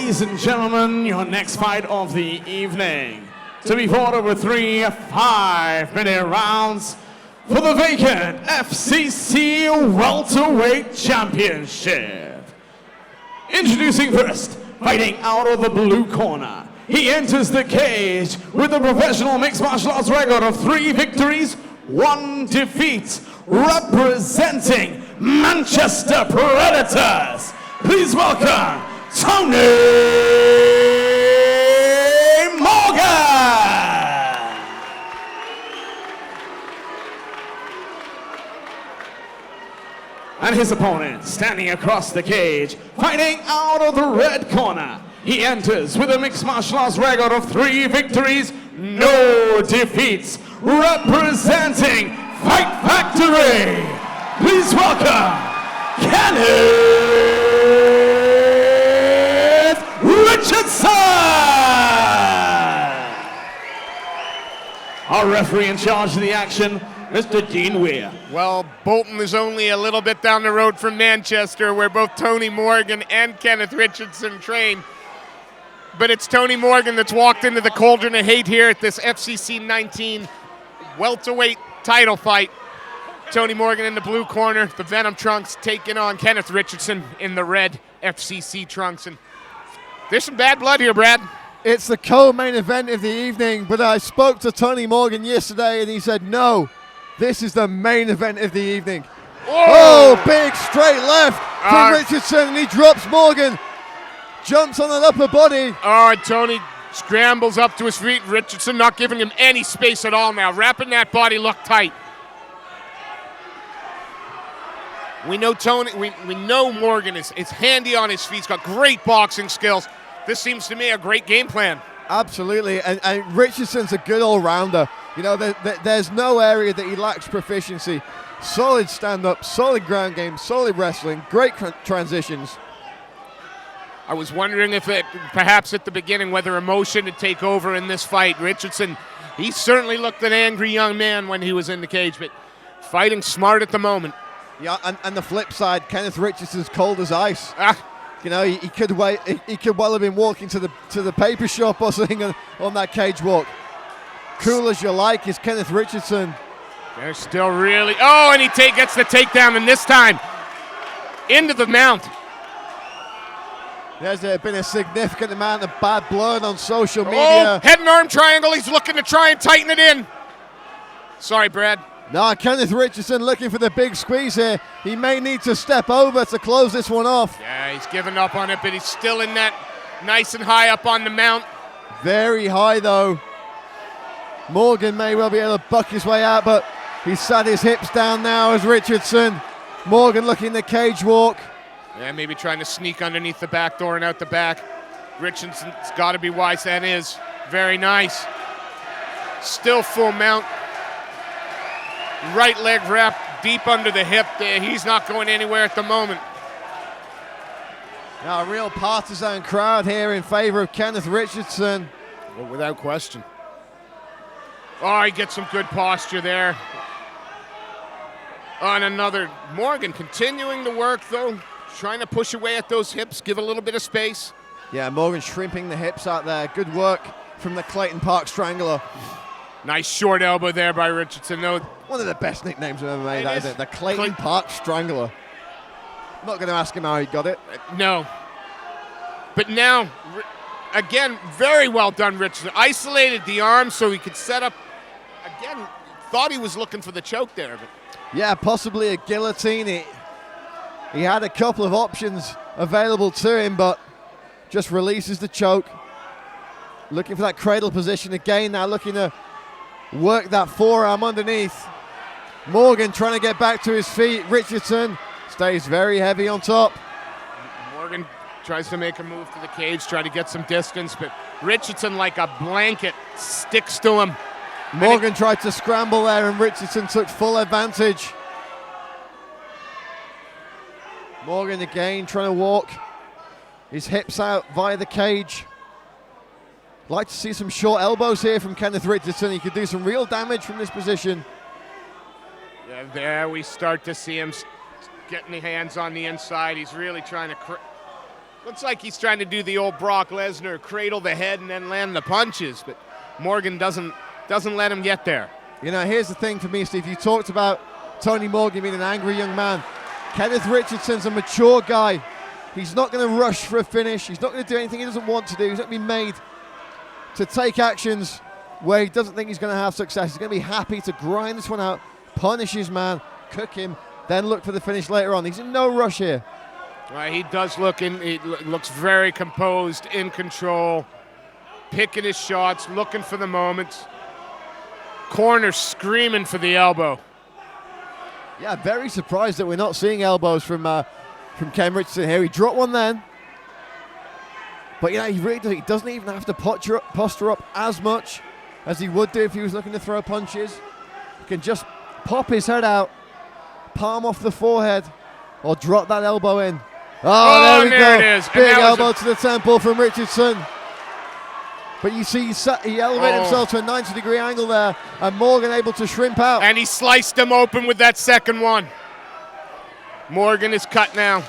Ladies and gentlemen, your next fight of the evening to be fought over 3 5-minute rounds for the vacant FCC Welterweight Championship. Introducing first, fighting out of the blue corner. He enters the cage with a professional mixed martial arts record of 3 victories, 1 defeat, representing Manchester Predators. Please welcome Tony Morgan! And his opponent, standing across the cage, fighting out of the red corner. He enters with a mixed martial arts record of 3 victories, no defeats, representing Fight Factory. Please welcome Kenneth Richardson! Our referee in charge of the action, Mr. Dean Weir. Well, Bolton is only a little bit down the road from Manchester, where both Tony Morgan and Kenneth Richardson train. But it's Tony Morgan that's walked into the cauldron of hate here at this FCC 19 welterweight title fight. Tony Morgan in the blue corner, the Venom trunks, taking on Kenneth Richardson in the red FCC trunks. And there's some bad blood here, Brad. It's the co-main event of the evening, but I spoke to Tony Morgan yesterday and he said, no, this is the main event of the evening. Whoa. Oh, big straight left from Richardson, and he drops Morgan. Jumps on an upper body. All right, Tony scrambles up to his feet. Richardson not giving him any space at all now, wrapping that body look tight. We know Tony. We know Morgan is handy on his feet. He's got great boxing skills. This seems to me a great game plan. Absolutely, and Richardson's a good all-rounder. You know, there's no area that he lacks proficiency. Solid stand-up, solid ground game, solid wrestling, great transitions. I was wondering if perhaps at the beginning, whether emotion would take over in this fight. Richardson, he certainly looked an angry young man when he was in the cage, but fighting smart at the moment. Yeah, and the flip side, Kenneth Richardson's cold as ice. You know, he could well have been walking to the paper shop or something on that cage walk. Cool as you like is Kenneth Richardson. They're still really, and he gets the takedown, and this time into the mount. There's been a significant amount of bad blood on social media. Oh, head and arm triangle. He's looking to try and tighten it in. Sorry, Brad. No, Kenneth Richardson looking for the big squeeze here. He may need to step over to close this one off. Yeah, he's given up on it, but he's still in that nice and high up on the mount. Very high, though. Morgan may well be able to buck his way out, but he's sat his hips down now as Richardson. Morgan looking the cage walk. Yeah, maybe trying to sneak underneath the back door and out the back. Richardson's got to be wise. That is very nice. Still full mount. Right leg wrapped deep under the hip there. He's not going anywhere at the moment. Now a real partisan crowd here in favor of Kenneth Richardson. Well, without question. Oh, he gets some good posture there. On another, Morgan continuing to work though. Trying to push away at those hips, give a little bit of space. Yeah, Morgan shrimping the hips out there. Good work from the Clayton Park Strangler. Nice short elbow there by Richardson. No, one of the best nicknames I've ever made, that isn't it? The Clayton Park Strangler. I'm not going to ask him how he got it. No. But now, again, very well done, Richardson. Isolated the arm so he could set up. Again, thought he was looking for the choke there. But yeah, possibly a guillotine. He had a couple of options available to him, but just releases the choke. Looking for that cradle position again now, looking to work that forearm underneath. Morgan trying to get back to his feet. Richardson stays very heavy on top. Morgan tries to make a move to the cage, try to get some distance, but Richardson, like a blanket, sticks to him. Morgan tried to scramble there, and Richardson took full advantage. Morgan again trying to walk his hips out via the cage. Like to see some short elbows here from Kenneth Richardson. He could do some real damage from this position. Yeah, there we start to see him getting the hands on the inside. He's really trying to Looks like he's trying to do the old Brock Lesnar, cradle the head and then land the punches, but Morgan doesn't let him get there. You know, here's the thing for me, Steve. You talked about Tony Morgan being an angry young man. Kenneth Richardson's a mature guy. He's not going to rush for a finish. He's not going to do anything he doesn't want to do. He's not going to be made to take actions where he doesn't think he's going to have success. He's going to be happy to grind this one out, punish his man, cook him, then look for the finish later on. He's in no rush here. Right, he does he looks very composed, in control, picking his shots, looking for the moments. Corner screaming for the elbow. Yeah, very surprised that we're not seeing elbows from Ken Richardson here. He dropped one then. But, you know, he really does. He doesn't even have to posture up as much as he would do if he was looking to throw punches. He can just pop his head out, palm off the forehead, or drop that elbow in. Oh, there we go. It is. Big elbow to the temple from Richardson. But you see, he elevated himself to a 90-degree angle there, and Morgan able to shrimp out. And he sliced him open with that second one. Morgan is cut now.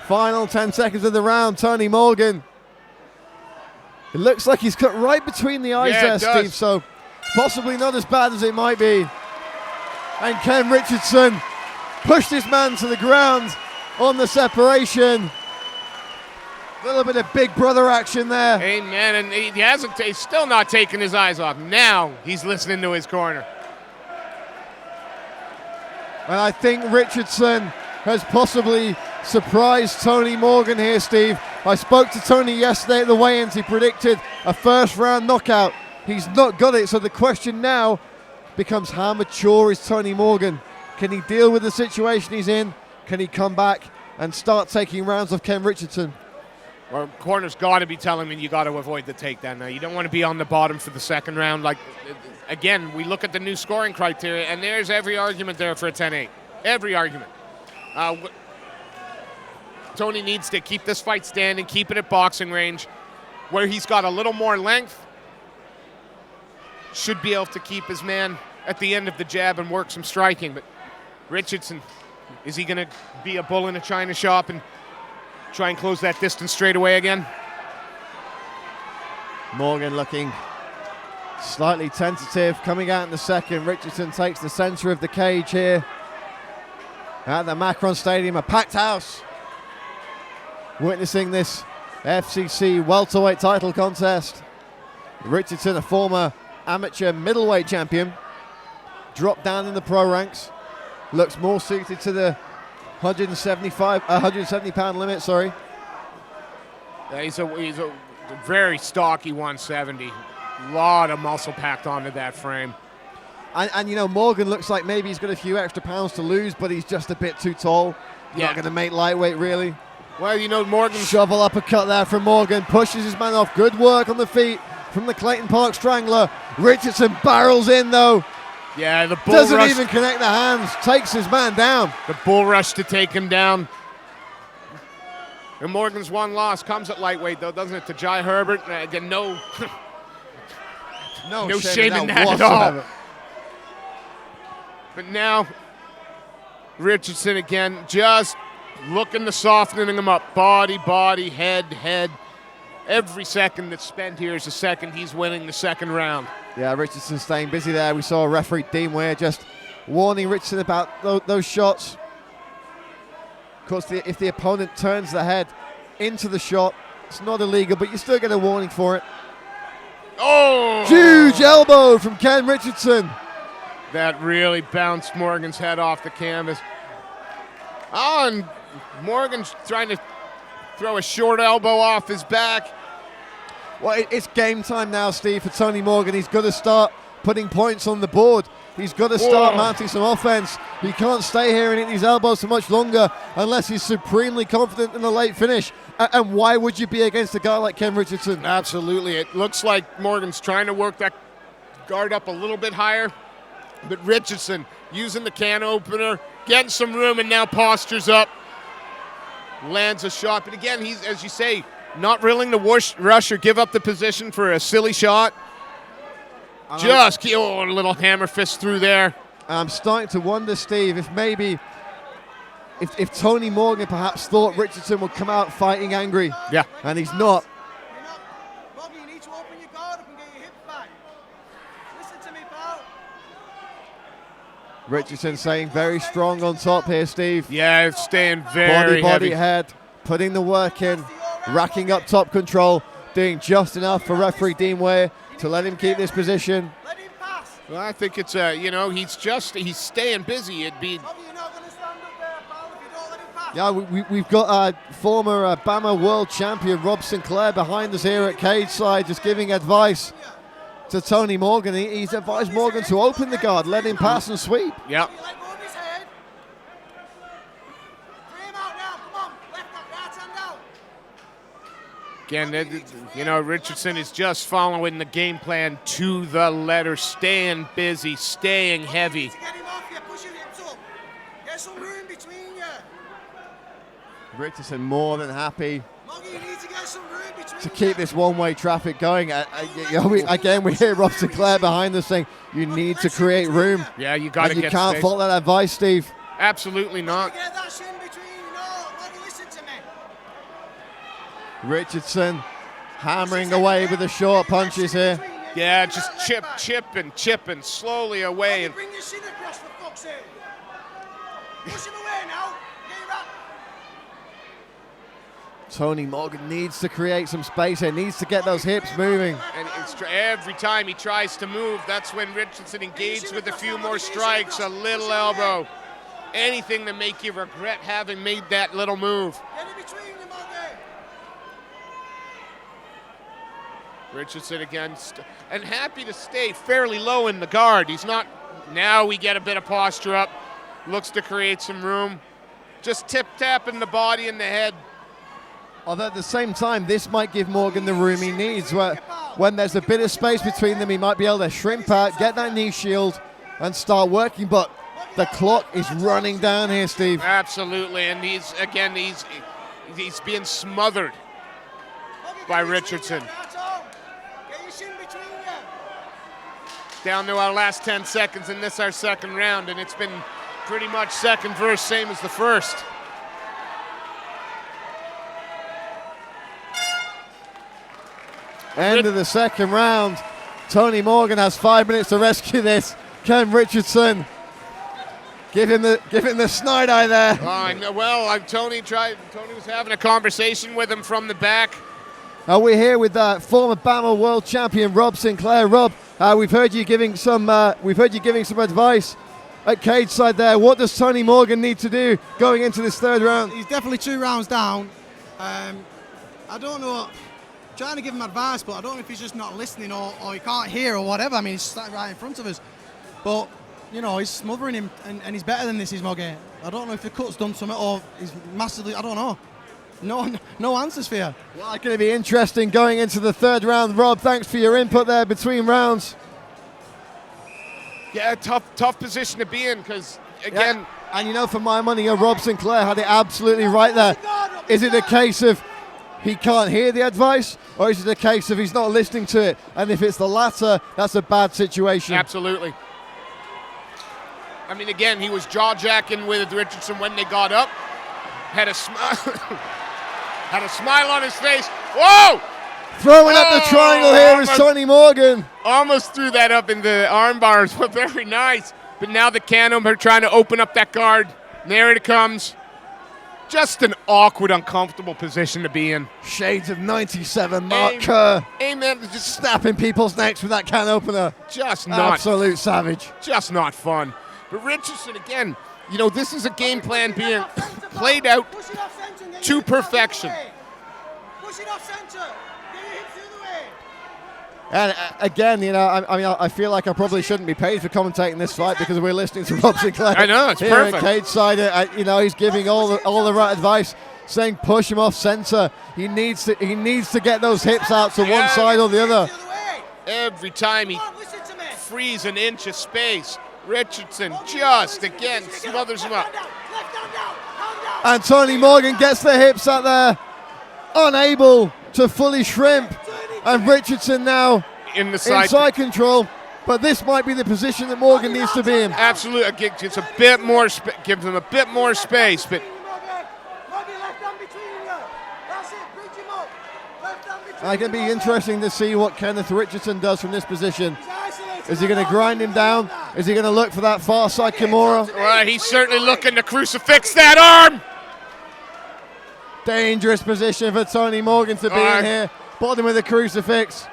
Final 10 seconds of the round, Tony Morgan. It looks like he's cut right between the eyes there, Steve, so possibly not as bad as it might be. And Ken Richardson pushed his man to the ground on the separation. A little bit of big brother action there. Amen, and he's still not taking his eyes off. Now he's listening to his corner. And I think Richardson has possibly surprised Tony Morgan here, Steve. I spoke to Tony yesterday at the weigh-ins. He predicted a first-round knockout. He's not got it, so the question now becomes how mature is Tony Morgan? Can he deal with the situation he's in? Can he come back and start taking rounds of Ken Richardson? Well, corner's got to be telling him you got to avoid the takedown now. You don't want to be on the bottom for the second round. Like, again, we look at the new scoring criteria, and there's every argument there for a 10-8. Every argument. Tony needs to keep this fight standing, keep it at boxing range, where he's got a little more length. Should be able to keep his man at the end of the jab and work some striking. But Richardson, is he going to be a bull in a china shop and try and close that distance straight away again? Morgan looking slightly tentative, coming out in the second. Richardson takes the center of the cage here at the Macron Stadium, a packed house, witnessing this FCC welterweight title contest. Richardson, a former amateur middleweight champion, dropped down in the pro ranks, looks more suited to the 170 pound limit, sorry. He's a very stocky 170. A lot of muscle packed onto that frame. And you know, Morgan looks like maybe he's got a few extra pounds to lose, but he's just a bit too tall. Not going to make lightweight, really. Well, you know, Morgan... Shovel uppercut there from Morgan, pushes his man off. Good work on the feet from the Clayton Park Strangler. Richardson barrels in, though. Yeah, the bull doesn't rush. Even connect the hands, takes his man down. The bull rush to take him down. And Morgan's one loss comes at lightweight, though, doesn't it, to Jai Herbert? Again, no shame in that at all. But now, Richardson again, just looking to softening him up. Body, head. Every second that's spent here is a second he's winning the second round. Yeah, Richardson staying busy there. We saw referee Dean Ware just warning Richardson about those shots. Of course, if the opponent turns the head into the shot, it's not illegal, but you still get a warning for it. Oh! Huge elbow from Ken Richardson. That really bounced Morgan's head off the canvas. Oh, and Morgan's trying to throw a short elbow off his back. Well, it's game time now, Steve, for Tony Morgan. He's got to start putting points on the board. He's got to start mounting some offense. He can't stay here and hit these elbows for much longer unless he's supremely confident in the late finish. And why would you be against a guy like Ken Richardson? Absolutely. It looks like Morgan's trying to work that guard up a little bit higher. But Richardson using the can opener, getting some room, and now postures up. Lands a shot. But again, he's, as you say, not willing to rush or give up the position for a silly shot. A little hammer fist through there. I'm starting to wonder, Steve, if maybe if Tony Morgan perhaps thought Richardson would come out fighting angry. Yeah. And he's not. Morgan, you need to open your guard up and get your hips back. Listen to me, pal. Richardson saying very strong on top here, Steve. Yeah, it's staying very Body, heavy. head, putting the work in, racking up top control, doing just enough for referee Dean Ware to let him keep this position. Let him pass. Well, I think it's, he's staying busy. It'd be, Morgan, you're not going to stand up there, pal, if you don't let him pass. Yeah, we've got former BAMA world champion Rob Sinclair behind us here at cage side, just giving advice to Tony Morgan. He's advised Morgan to open the guard, let him pass and sweep. yeah. Let go of his head. Free him out now, come on. Left hand, right hand out. Again, Richardson is just following the game plan to the letter, staying busy, staying heavy. To get him off you, push your hips up. Get some room between you. Richardson more than happy Morgan, you need to get some room between to keep this one-way traffic going. We hear Rob Sinclair behind us saying you need to create room. Yeah, you got to And you get can't space. fault that advice, Steve. Absolutely not. Get that shin between you. No, Morgan, listen to me. Richardson hammering away with the short punches here. Yeah, just chipping slowly away. And Bring your shin across, for fuck's sake. Push him away now. Get him back. Tony Morgan needs to create some space here, needs to get those hips moving. And every time he tries to move, that's when Richardson engages with a few more strikes, a little elbow. Anything to make you regret having made that little move. Get in between you, Morgan. Richardson again, and happy to stay fairly low in the guard. He's not, now we get a bit of posture up, looks to create some room. Just tip-tapping the body and the head. Although at the same time, this might give Morgan the room he needs. When there's a bit of space between them, he might be able to shrimp out, get that knee shield, and start working. But the clock is running down here, Steve. Absolutely, and he's being smothered by Richardson. That's all. Get your shin between you. Down to our last 10 seconds in this, our second round, and it's been pretty much second verse, same as the first. End of the second round. Tony Morgan has 5 minutes to rescue this. Ken Richardson, give him the snide eye there. I know. Well, Tony was having a conversation with him from the back. We're here with former BAMA world champion Rob Sinclair. Rob, we've heard you giving some advice at cage side there. What does Tony Morgan need to do going into this third round? He's definitely 2 rounds down. I don't know. Trying to give him advice, but I don't know if he's just not listening or he can't hear or whatever. I mean, he's sat right in front of us. But, he's smothering him and he's better than this, he's Morgan. I don't know if the cut's done something or he's massively, I don't know. No answers for you. Well, it's going to be interesting going into the third round. Rob, thanks for your input there between rounds. Yeah, tough position to be in because, again... Yeah. And for my money, Rob Sinclair had it absolutely right there. Is it a case of he can't hear the advice, or is it a case of he's not listening to it? And if it's the latter, that's a bad situation. Absolutely. I mean, again, he was jaw-jacking with Richardson when they got up. Had a smile on his face. Whoa! Throwing up the triangle here is Tony Morgan. Almost threw that up in the arm bars, but very nice. But now the Canham are trying to open up that guard. There it comes. Just an awkward, uncomfortable position to be in. Shades of 97, Mark Kerr. Amen. Just snapping people's necks with that can opener. Just not. Absolute savage. Just not fun. But Richardson, again, this is a game plan being played out to perfection. Push it off center. Get your hips the other way. And again, I feel like I probably shouldn't be paid for commentating this fight because we're listening to Rob Sinclair. I know, it's here perfect. At cage side, he's giving all the right advice, saying push him off center. He needs to get those hips out to one side or the other. Every time he frees an inch of space, Richardson just again smothers him up. And Tony Morgan gets the hips out there, unable to fully shrimp. And Richardson now in the side inside control. but this might be the position that Morgan needs to be in. Absolutely, it's a bit more, gives him a bit more space, but It's going to be interesting to see what Kenneth Richardson does from this position. Is he going to grind him down? Is he going to look for that far side Kimura? Well, he's certainly looking to crucifix that arm. Dangerous position for Tony Morgan to be in here. Bottom with the crucifix.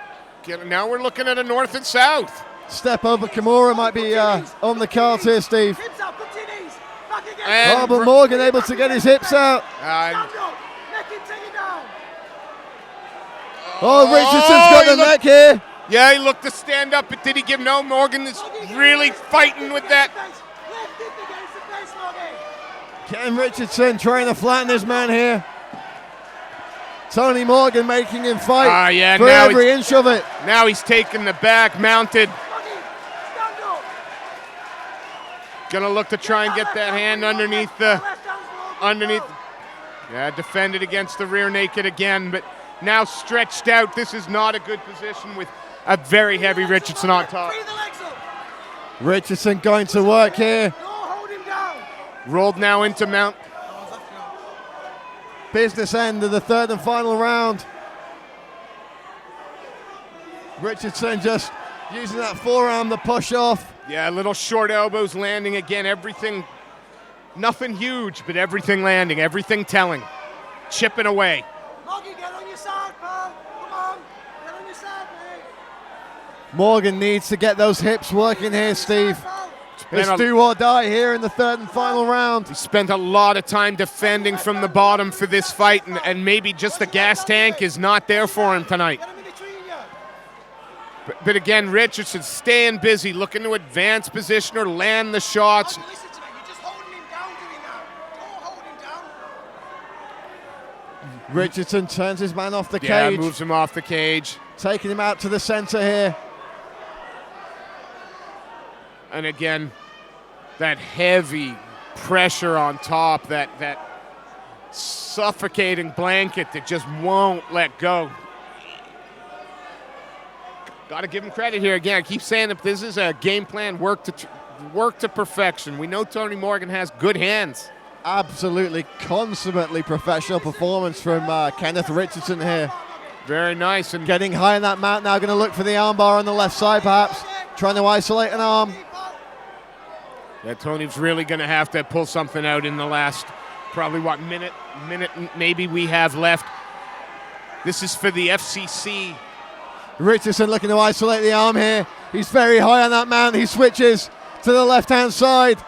Now we're looking at a north and south. Step over Kimura might be on the cards here, Steve. And but Morgan able to get his hips out. Richardson's got the neck here. Yeah, he looked to stand up, but did he give no? Morgan is really fighting with that. Ken Richardson trying to flatten his man here. Tony Morgan making him fight for every inch of it. Now he's taking the back, mounted. Gonna look to try and get that hand underneath. Yeah, defended against the rear naked again, but now stretched out. This is not a good position with a very heavy Richardson on top. Richardson going to work here. Rolled now into mount. Business end of the third and final round. Richardson just using that forearm to push off. Yeah, little short elbows landing again. Everything, nothing huge, but everything landing, everything telling. Chipping away. Get on your side, pal. Come on. Get on your side, mate. Morgan needs to get those hips working here, Steve. It's do or die here in the third and final round. He spent a lot of time defending from the bottom for this fight, and maybe just the gas tank is not there for him tonight. But again, Richardson staying busy, looking to advance position or land the shots. Richardson turns his man off the cage. Yeah, moves him off the cage. Taking him out to the center here. And again, that heavy pressure on top, that suffocating blanket that just won't let go. Got to give him credit here. Again, I keep saying that this is a game plan work to perfection. We know Tony Morgan has good hands. Absolutely consummately professional performance from Kenneth Richardson here. Very nice. And getting high in that mount now, going to look for the armbar on the left side perhaps. Trying to isolate an arm. Yeah, Tony's really going to have to pull something out in the last, probably minute maybe we have left. This is for the FCC. Richardson looking to isolate the arm here. He's very high on that mount. He switches to the left-hand side.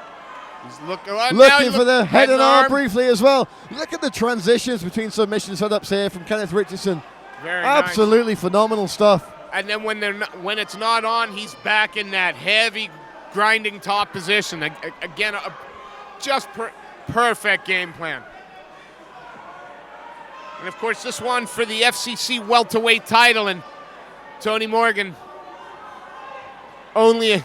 He's looking for the head and arm briefly as well. Look at the transitions between submission setups here from Kenneth Richardson. Very absolutely nice. Phenomenal stuff. And then when it's not on, he's back in that heavy grinding top position. Again, just perfect game plan. And of course, this one for the FCC welterweight title, and Tony Morgan, only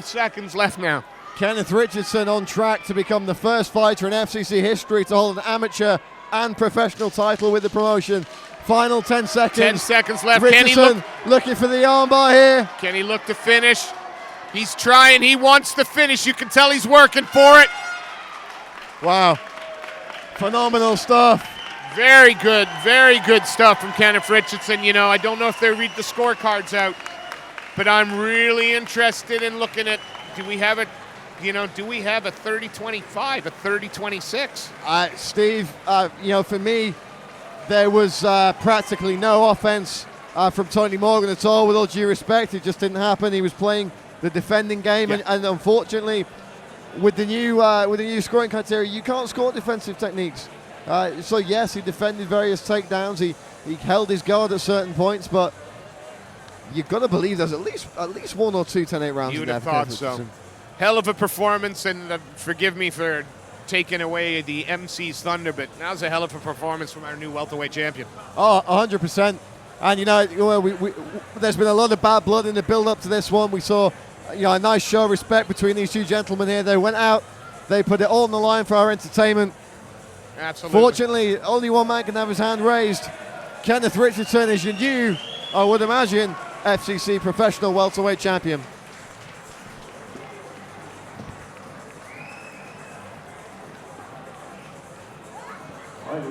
seconds left now. Kenneth Richardson on track to become the first fighter in FCC history to hold an amateur and professional title with the promotion. Final 10 seconds. 10 seconds left. Richardson looking for the armbar here. Can he look to finish? He's trying. He wants to finish. You can tell he's working for it. Wow. Phenomenal stuff. Very good stuff from Kenneth Richardson. You know, I don't know if they read the scorecards out, but I'm really interested in looking at, do we have a 30-25, a 30-26? Steve, for me, there was practically no offense from Tony Morgan at all. With all due respect, it just didn't happen. He was playing the defending game, and unfortunately, with the new scoring criteria, you can't score defensive techniques. So yes, he defended various takedowns. He held his guard at certain points, but you've got to believe there's at least 1 or 2 10-8 rounds. You would have thought so. Hell of a performance, and forgive me for taking away the MC's thunder, but that was a hell of a performance from our new welterweight champion. Oh, 100%. And there's been a lot of bad blood in the build-up to this one. We saw a nice show of respect between these two gentlemen here. They went out, they put it all on the line for our entertainment. Absolutely. Fortunately, only one man can have his hand raised. Kenneth Richardson is your new, I would imagine, FCC professional welterweight champion.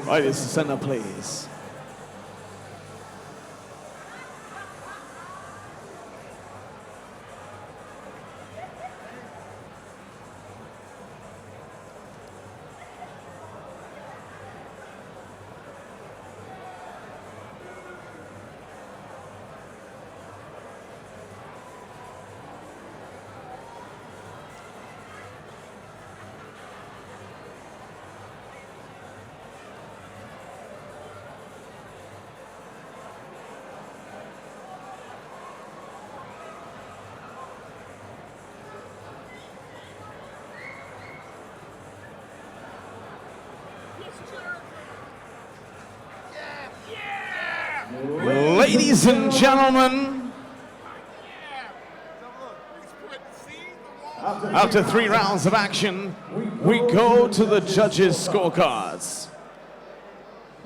Ladies to center, please. Ladies and gentlemen, after 3 rounds of action, we go to the judges' scorecards.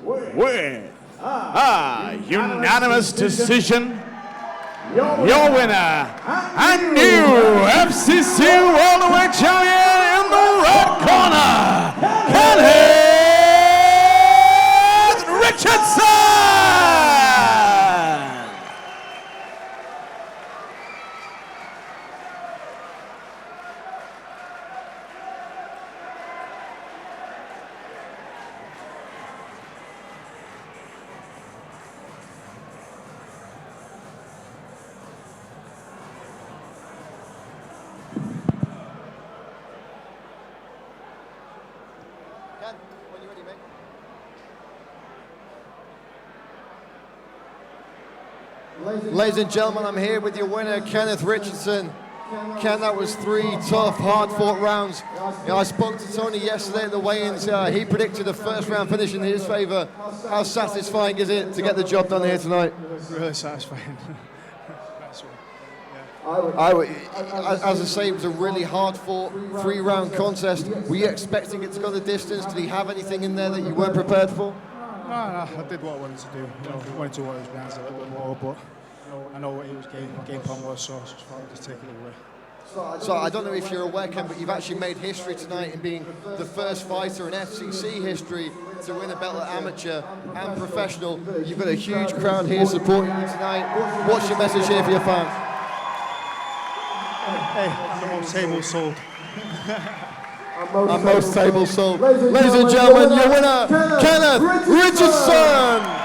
With a unanimous decision, your winner and new FCC Welterweight champion in the red corner, Kenneth Richardson! When you're ready, mate. Ladies and gentlemen, I'm here with your winner, Kenneth Richardson. Ken, that was 3 tough, hard-fought rounds. I spoke to Tony yesterday at the weigh-ins. He predicted a first-round finish in his favour. How satisfying is it to get the job done here tonight? Really satisfying. As I say, it was a really hard-fought 3-round contest. Were you expecting it to go the distance? Did he have anything in there that you weren't prepared for? No, I did what I wanted to do. I wanted to work his hands a little bit more, but I know what he was game plan was, so I just thought I'd just take it away. So I don't know if you're aware, Ken, but you've actually made history tonight in being the first fighter in FCC history to win a belt at amateur and professional. You've got a huge crowd here supporting you tonight. What's your message here for your fans? Hey, the most tables sold. And most tables sold. Ladies and gentlemen, your winner, Kenneth Richardson!